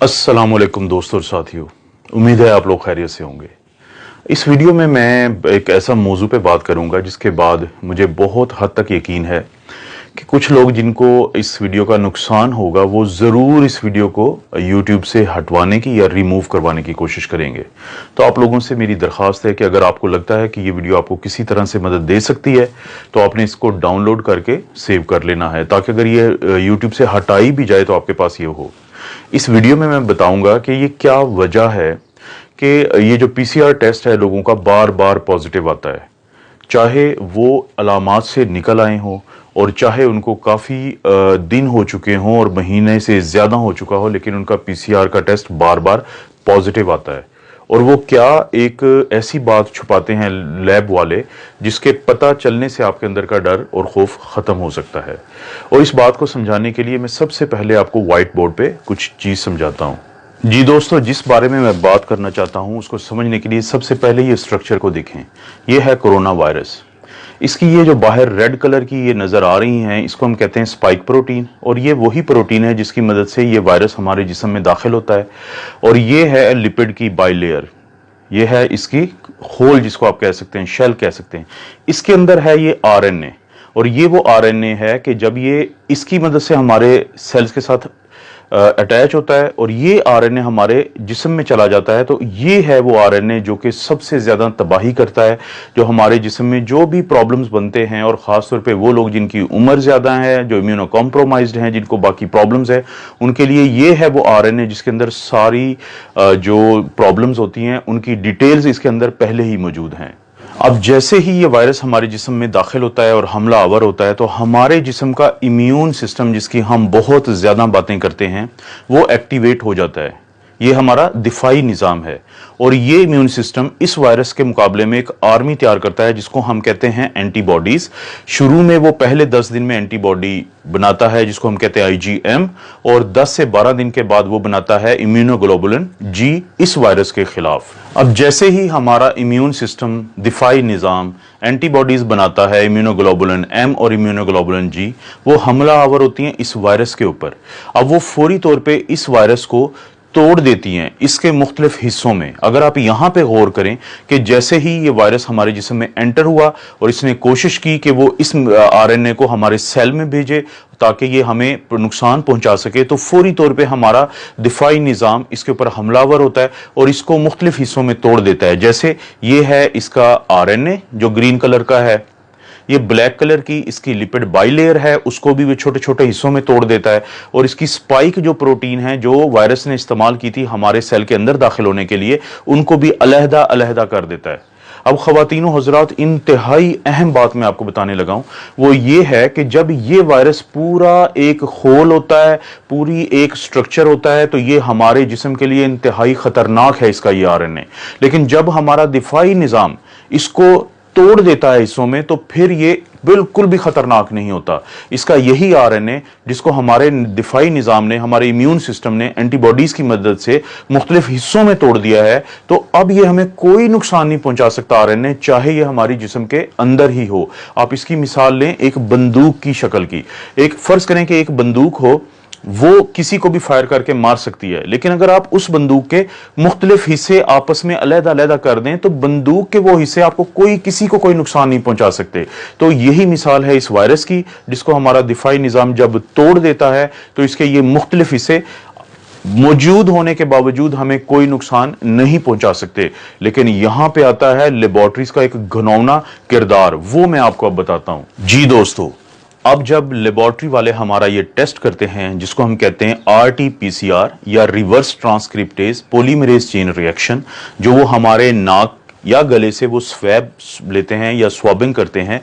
अस्सलामुअलैकुम दोस्तों और साथियों, उम्मीद है आप लोग खैरियत से होंगे। इस वीडियो में मैं एक ऐसा मौजू पे बात करूंगा जिसके बाद मुझे बहुत हद तक यकीन है कि कुछ लोग जिनको इस वीडियो का नुकसान होगा वो ज़रूर इस वीडियो को यूट्यूब से हटवाने की या रिमूव करवाने की कोशिश करेंगे। तो आप लोगों से मेरी दरख्वास्त है कि अगर आपको लगता है कि ये वीडियो आपको किसी तरह से मदद दे सकती है तो आपने इसको डाउनलोड करके सेव कर लेना है, ताकि अगर ये यूट्यूब से हटाई भी जाए तो आपके पास ये हो। इस वीडियो में मैं बताऊंगा कि ये क्या वजह है कि ये जो पीसीआर टेस्ट है लोगों का बार बार पॉजिटिव आता है, चाहे वो अलामात से निकल आए हों और चाहे उनको काफ़ी दिन हो चुके हों और महीने से ज़्यादा हो चुका हो, लेकिन उनका पीसीआर का टेस्ट बार बार पॉजिटिव आता है। और वो क्या एक ऐसी बात छुपाते हैं लैब वाले जिसके पता चलने से आपके अंदर का डर और खौफ ख़त्म हो सकता है। और इस बात को समझाने के लिए मैं सबसे पहले आपको व्हाइट बोर्ड पे कुछ चीज़ समझाता हूँ। जी दोस्तों, जिस बारे में मैं बात करना चाहता हूँ उसको समझने के लिए सबसे पहले ये स्ट्रक्चर को देखें। ये है कोरोना वायरस। इसकी ये जो बाहर रेड कलर की ये नज़र आ रही हैं, इसको हम कहते हैं स्पाइक प्रोटीन। और ये वही प्रोटीन है जिसकी मदद से ये वायरस हमारे जिस्म में दाखिल होता है। और ये है लिपिड की बाइलेयर, ये है इसकी होल जिसको आप कह सकते हैं, शेल कह सकते हैं। इसके अंदर है ये आरएनए, और ये वो आरएनए है कि जब ये इसकी मदद से हमारे सेल्स के साथ अटैच होता है और ये आरएनए हमारे जिस्म में चला जाता है, तो ये है वो आरएनए जो कि सबसे ज़्यादा तबाही करता है। जो हमारे जिस्म में जो भी प्रॉब्लम्स बनते हैं, और ख़ास तौर पे वो लोग जिनकी उम्र ज़्यादा है, जो इम्यूनो कॉम्प्रोमाइज्ड हैं, जिनको बाकी प्रॉब्लम्स है, उनके लिए ये है वो आरएनए जिसके अंदर सारी जो प्रॉब्लम्स होती हैं उनकी डिटेल्स इसके अंदर पहले ही मौजूद हैं। अब जैसे ही ये वायरस हमारे जिस्म में दाखिल होता है और हमला आवर होता है, तो हमारे जिस्म का इम्यून सिस्टम, जिसकी हम बहुत ज़्यादा बातें करते हैं, वो एक्टिवेट हो जाता है। ये हमारा दिफाई निज़ाम है, और ये इम्यून सिस्टम इस वायरस के मुकाबले में एक आर्मी तैयार करता है जिसको हम कहते हैं एंटीबॉडीज़। शुरू में वो पहले 10 दिन में एंटीबॉडी बनाता है जिसको हम कहते हैं आईजीएम, और 10 से 12 दिन के बाद वो बनाता है इम्यूनोग्लोबुलिन जी इस वायरस के खिलाफ। अब जैसे ही हमारा इम्यून सिस्टम, दिफाई निज़ाम एंटीबॉडीज़ बनाता है, इम्यूनोग्लोबुलिन एम और इम्यूनोग्लोबुलिन जी, वो हमला आवर होती हैं इस वायरस के ऊपर। अब वो फौरी तौर पर इस वायरस को तोड़ देती हैं इसके मुख्तलिफ हिस्सों में। अगर आप यहाँ पे गौर करें कि जैसे ही ये वायरस हमारे जिस्म में एंटर हुआ और इसने कोशिश की कि वो इस आरएनए को हमारे सेल में भेजे ताकि ये हमें नुकसान पहुंचा सके, तो फौरी तौर पे हमारा दिफाई निज़ाम इसके ऊपर हमलावर होता है और इसको मुख्तलिफ हिस्सों में तोड़ देता है। जैसे ये है इसका आरएनए जो ग्रीन कलर का है, ये ब्लैक कलर की इसकी लिपिड बाइलेयर है, उसको भी वो छोटे छोटे हिस्सों में तोड़ देता है। और इसकी स्पाइक जो प्रोटीन है जो वायरस ने इस्तेमाल की थी हमारे सेल के अंदर दाखिल होने के लिए, उनको भी अलहदा अलहदा कर देता है। अब ख़वातीनो हज़रात, इंतहाई अहम बात मैं आपको बताने लगा हूं, वो ये है कि जब ये वायरस पूरा एक होल होता है, पूरी एक स्ट्रक्चर होता है, तो ये हमारे जिस्म के लिए इंतहाई ख़तरनाक है इसका ये आरएनए। लेकिन जब हमारा दिफाई निज़ाम इसको तोड़ देता है हिस्सों में, तो फिर ये बिल्कुल भी खतरनाक नहीं होता। इसका यही आरएनए जिसको हमारे दिफाई निज़ाम ने, हमारे इम्यून सिस्टम ने एंटीबॉडीज की मदद से मुख्तलिफ हिस्सों में तोड़ दिया है, तो अब ये हमें कोई नुकसान नहीं पहुंचा सकता आरएनए, चाहे ये हमारी जिस्म के अंदर ही हो। आप इसकी मिसाल लें एक बंदूक की शक्ल की। एक फर्ज करें कि एक बंदूक हो, वो किसी को भी फायर करके मार सकती है, लेकिन अगर आप उस बंदूक के मुख्तलिफ हिस्से आपस में अलहदा अलहदा कर दें तो बंदूक के वो हिस्से आपको किसी को कोई नुकसान नहीं पहुंचा सकते। तो यही मिसाल है इस वायरस की, जिसको हमारा दिफाई निज़ाम जब तोड़ देता है तो इसके ये मुख्तलिफ हिस्से मौजूद होने के बावजूद हमें कोई नुकसान नहीं पहुंचा सकते। लेकिन यहां पे आता है लेबोरेटरीज का एक घिनौना किरदार, वो मैं आपको अब बताता हूं। जी दोस्तों, अब जब लेबोरेटरी वाले हमारा ये टेस्ट करते हैं जिसको हम कहते हैं आरटीपीसीआर या reverse transcriptase polymerase chain reaction, जो वो हमारे नाक या गले से वो स्वैब लेते हैं या स्वैबिंग करते हैं,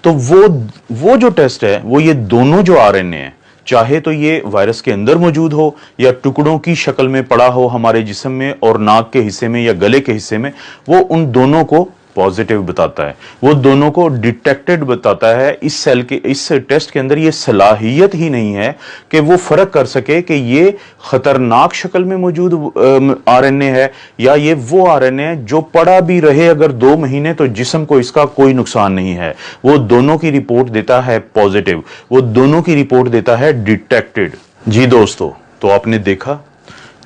तो वो जो टेस्ट है वो ये दोनों जो आरएनए हैं, चाहे तो ये वायरस के अंदर मौजूद हो या टुकड़ों की शक्ल में पड़ा हो हमारे जिस्म में और नाक के हिस्से में या गले के हिस्से में, वो उन दोनों को पॉजिटिव बताता है, वो दोनों को डिटेक्टेड बताता है। इस सेल के इस टेस्ट के अंदर ये सलाहियत ही नहीं है कि वो फर्क कर सके कि ये खतरनाक शक्ल में मौजूद आरएनए है या ये वो आरएनए है जो पड़ा भी रहे अगर 2 महीने तो जिस्म को इसका कोई नुकसान नहीं है। वो दोनों की रिपोर्ट देता है पॉजिटिव, वो दोनों की रिपोर्ट देता है डिटेक्टेड। जी दोस्तों, तो आपने देखा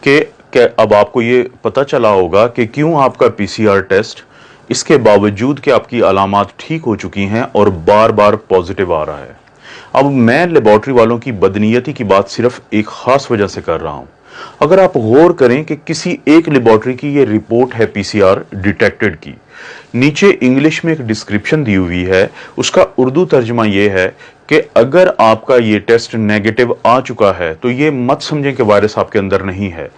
कि अब आपको ये पता चला होगा कि क्यों आपका पीसीआर टेस्ट इसके बावजूद कि आपकी अलामात ठीक हो चुकी हैं और बार बार पॉजिटिव आ रहा है। अब मैं लेबॉर्ट्री वालों की बदनीयती की बात सिर्फ एक खास वजह से कर रहा हूं। अगर आप गौर करें कि किसी एक लेबॉर्ट्री की ये रिपोर्ट है पीसीआर डिटेक्टेड की, नीचे इंग्लिश में एक डिस्क्रिप्शन दी हुई है, उसका उर्दू तर्जमा ये है कि अगर आपका ये टेस्ट नेगेटिव आ चुका है तो ये मत समझें कि वायरस आपके अंदर नहीं है।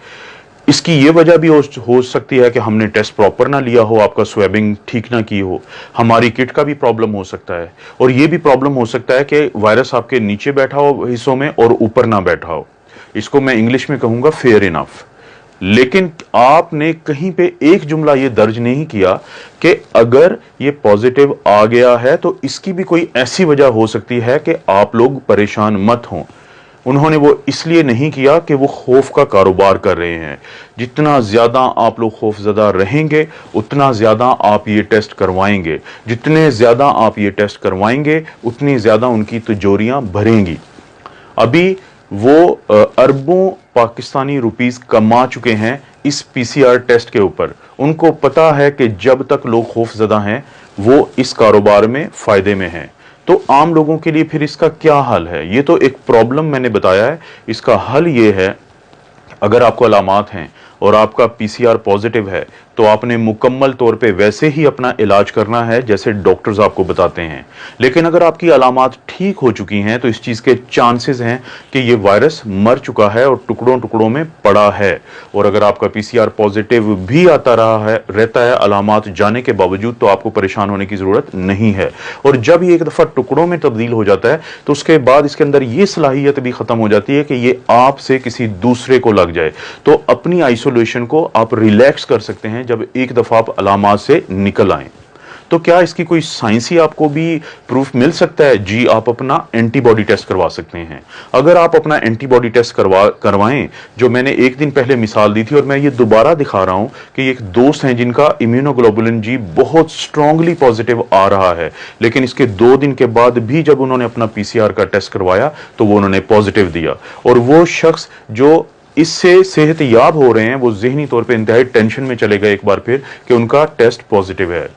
इसकी ये वजह भी हो सकती है कि हमने टेस्ट प्रॉपर ना लिया हो, आपका स्वेबिंग ठीक ना की हो, हमारी किट का भी प्रॉब्लम हो सकता है, और ये भी प्रॉब्लम हो सकता है कि वायरस आपके नीचे बैठा हो हिस्सों में और ऊपर ना बैठा हो। इसको मैं इंग्लिश में कहूंगा फेयर इनफ। लेकिन आपने कहीं पे एक जुमला ये दर्ज नहीं किया कि अगर ये पॉजिटिव आ गया है तो इसकी भी कोई ऐसी वजह हो सकती है कि आप लोग परेशान मत हों। उन्होंने वो इसलिए नहीं किया कि वो खौफ का कारोबार कर रहे हैं। जितना ज्यादा आप लोग खौफजदा रहेंगे उतना ज्यादा आप ये टेस्ट करवाएंगे, जितने ज्यादा आप ये टेस्ट करवाएंगे उतनी ज्यादा उनकी तिजोरियां भरेंगी। अभी वो अरबों पाकिस्तानी रुपीस कमा चुके हैं इस पीसीआर टेस्ट के ऊपर। उनको पता है कि जब तक लोग खौफजदा हैं वो इस कारोबार में फायदे में हैं। तो आम लोगों के लिए फिर इसका क्या हल है? ये तो एक प्रॉब्लम मैंने बताया है, इसका हल ये है, अगर आपको अलामात हैं और आपका पीसीआर पॉजिटिव है तो आपने मुकम्मल तौर पे वैसे ही अपना इलाज करना है जैसे डॉक्टर्स आपको बताते हैं। लेकिन अगर आपकी अलामात ठीक हो चुकी हैं तो इस चीज़ के चांसेस हैं कि ये वायरस मर चुका है और टुकड़ों टुकड़ों में पड़ा है। और अगर आपका पीसीआर पॉजिटिव भी आता रहता है अलामात जाने के बावजूद, तो आपको परेशान होने की ज़रूरत नहीं है। और जब ये एक दफ़ा टुकड़ों में तब्दील हो जाता है तो उसके बाद इसके अंदर ये सलाहियत भी ख़त्म हो जाती है कि ये आपसे किसी दूसरे को लग जाए। तो अपनी आइसोलेशन को आप रिलैक्स कर सकते हैं जब एक दफा आप अलामात से निकल आए। तो क्या इसकी कोई साइंसी आपको भी प्रूफ मिल सकता है? जी, आप अपना एंटीबॉडी टेस्ट करवा सकते हैं। अगर आप अपना एंटीबॉडी टेस्ट करवाएं, जो मैंने एक दिन पहले मिसाल दी थी और मैं ये दोबारा दिखा रहा हूं कि एक दोस्त हैं जिनका इम्यूनोग्लोबुलिन जी बहुत स्ट्रांगली पॉजिटिव आ रहा है, लेकिन इसके 2 दिन के बाद भी जब उन्होंने अपना पीसीआर का टेस्ट करवाया तो वो उन्होंने पॉजिटिव दिया। और वो शख्स जो इससे सेहतयाब हो रहे हैं वो ज़हनी तौर पे इंतहाई टेंशन में चले गए एक बार फिर कि उनका टेस्ट पॉजिटिव है।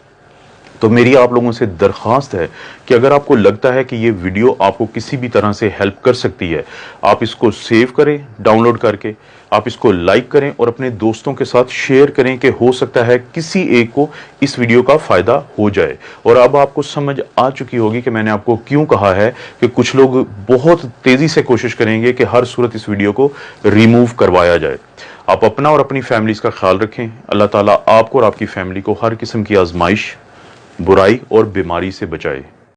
तो मेरी आप लोगों से दरख्वास्त है कि अगर आपको लगता है कि ये वीडियो आपको किसी भी तरह से हेल्प कर सकती है, आप इसको सेव करें डाउनलोड करके, आप इसको लाइक करें और अपने दोस्तों के साथ शेयर करें कि हो सकता है किसी एक को इस वीडियो का फायदा हो जाए। और अब आपको समझ आ चुकी होगी कि मैंने आपको क्यों कहा है कि कुछ लोग बहुत तेजी से कोशिश करेंगे कि हर सूरत इस वीडियो को रिमूव करवाया जाए। आप अपना और अपनी फैमिलीज का ख्याल रखें। अल्लाह ताला आपको और आपकी फैमिली को हर किस्म की आजमाइश, बुराई और बीमारी से बचाए।